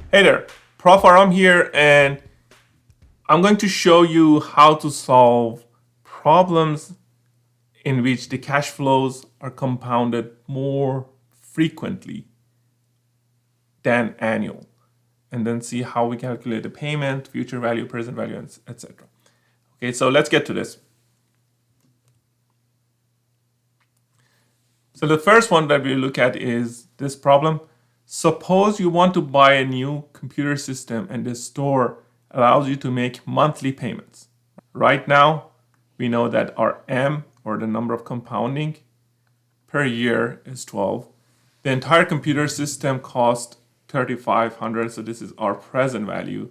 Hey there, Prof. Aram here, and I'm going to show you how to solve problems in which the cash flows are compounded more frequently than annual, and then see how we calculate the payment, future value, present value, etc. Okay, so let's get to this. So the first one that we look at is this problem. Suppose you want to buy a new computer system and the store allows you to make monthly payments. Right now, we know that our M, or the number of compounding per year, is 12. The entire computer system cost 3,500, so this is our present value.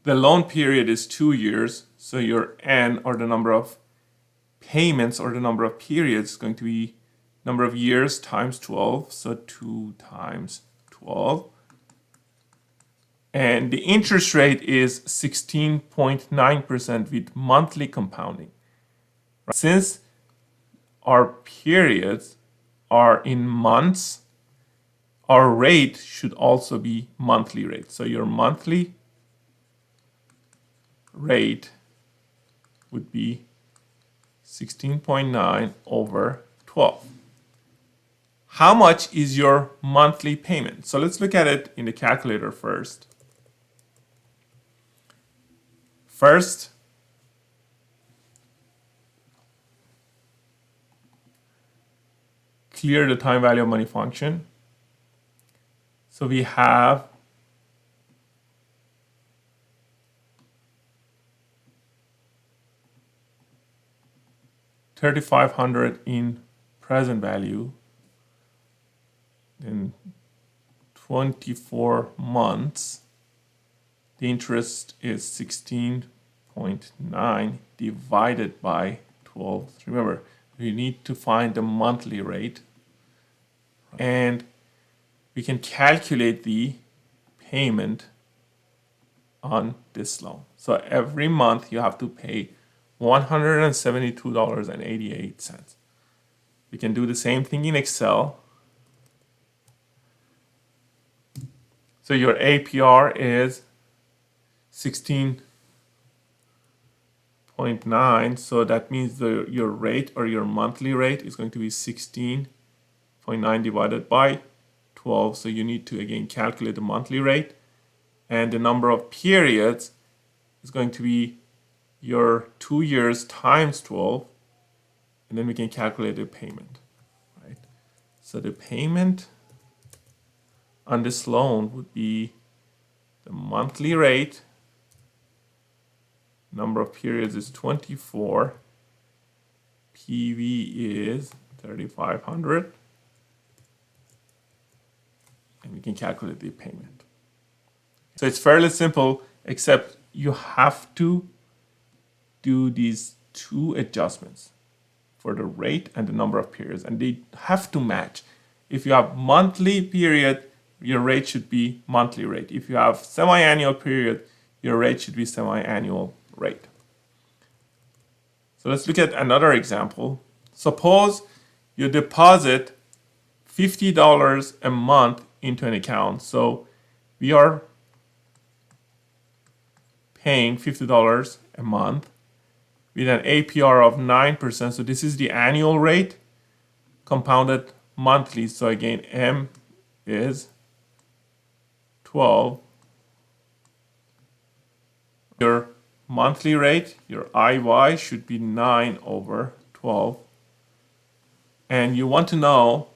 The loan period is 2 years, so your N, or the number of payments, or the number of periods, is going to be number of years times 12, so 2 times 12. And the interest rate is 16.9% with monthly compounding. Since our periods are in months, our rate should also be monthly rate. So your monthly rate would be 16.9 over 12. How much is your monthly payment? So let's look at it in the calculator first. First, clear the time value of money function. So we have $3,500 in present value in 24 months. The interest is 16.9 divided by 12. Remember, we need to find the monthly rate, and we can calculate the payment on this loan. So every month you have to pay $172.88. We can do the same thing in Excel. So your APR is 16.9, so that means your rate, or your monthly rate, is going to be 16.9 divided by 12. So you need to again calculate the monthly rate, and the number of periods is going to be your 2 years times 12, and then we can calculate the payment, right? So the payment on this loan would be the monthly rate, number of periods is 24, PV is 3,500, and we can calculate the payment. So it's fairly simple, except you have to do these two adjustments for the rate and the number of periods, and they have to match. If you have monthly period, your rate should be monthly rate. If you have semi-annual period, your rate should be semi-annual rate. So let's look at another example. Suppose you deposit $50 a month into an account. So we are paying $50 a month with an APR of 9%. So this is the annual rate compounded monthly. So again, M is 12. Your monthly rate, your IY, should be 9 over 12. And you want to know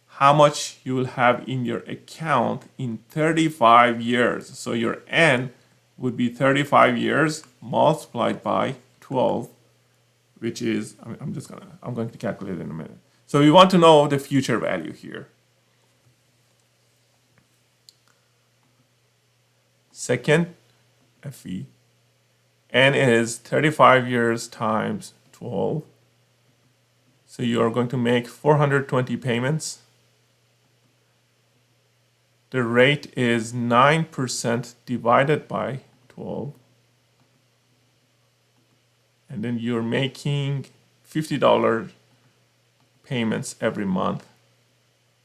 how much you will have in your account in 35 years. So your N would be 35 years multiplied by 12, which is, I'm going to calculate it in a minute. So we want to know the future value here. Second, FE. N is 35 years times 12. So you are going to make 420 payments. The rate is 9% divided by 12. And then you're making $50 payments every month.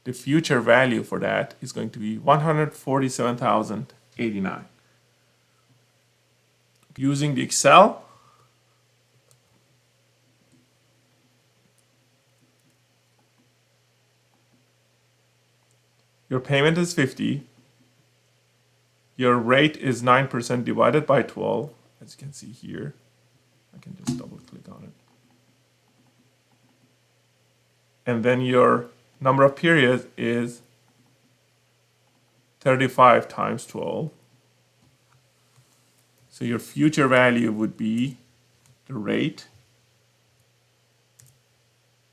the future value for that is going to be $147,089. Using the Excel, your payment is 50. Your rate is 9% divided by 12, as you can see here. I can just double click on it. And then your number of periods is 35 times 12. So your future value would be the rate,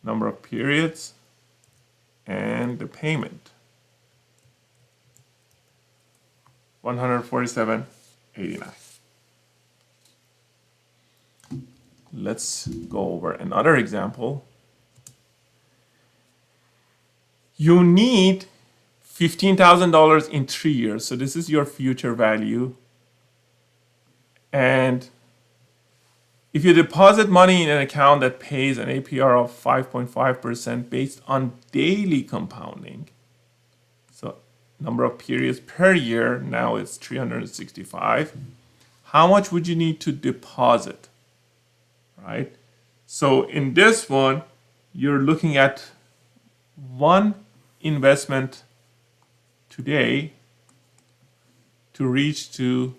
number of periods, and the payment. $147.89. Let's go over another example. You need $15,000 in 3 years. So this is your future value. And if you deposit money in an account that pays an APR of 5.5% based on daily compounding, so number of periods per year, now it's 365. How much would you need to deposit, right? So in this one, you're looking at one investment today to reach to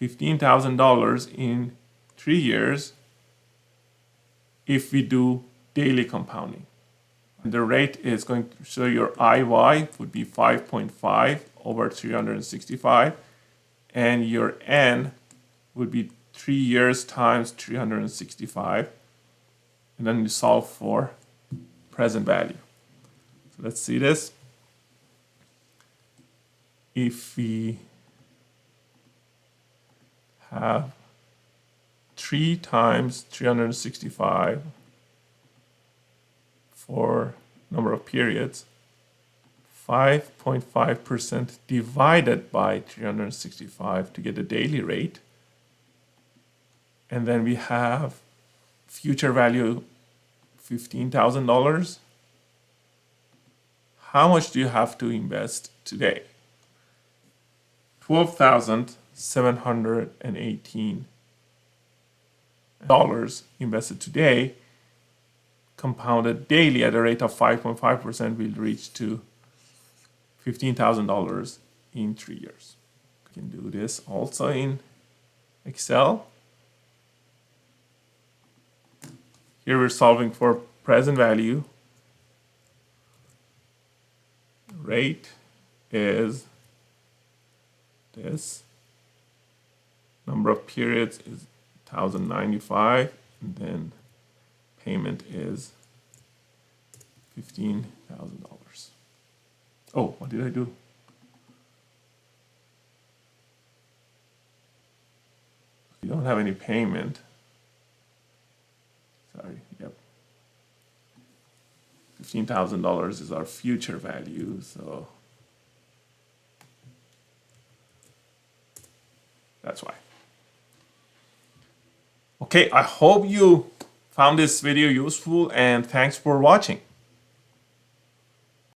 $15,000 in 3 years if we do daily compounding. The rate is going to show your IY would be 5.5 over 365, and your N would be 3 years times 365, and then you solve for present value. So let's see this. If we have 3 times 365 for number of periods, 5.5% divided by 365 to get the daily rate. And then we have future value $15,000. How much do you have to invest today? $12,718 invested today, compounded daily at a rate of 5.5%, will reach to $15,000 in 3 years. You can do this also in Excel. Here we're solving for present value. Rate is this. Number of periods is 1,095, and then payment is $15,000. Oh, what did I do? You don't have any payment. Sorry, yep. $15,000 is our future value, so that's why. Okay, I hope you found this video useful, and thanks for watching.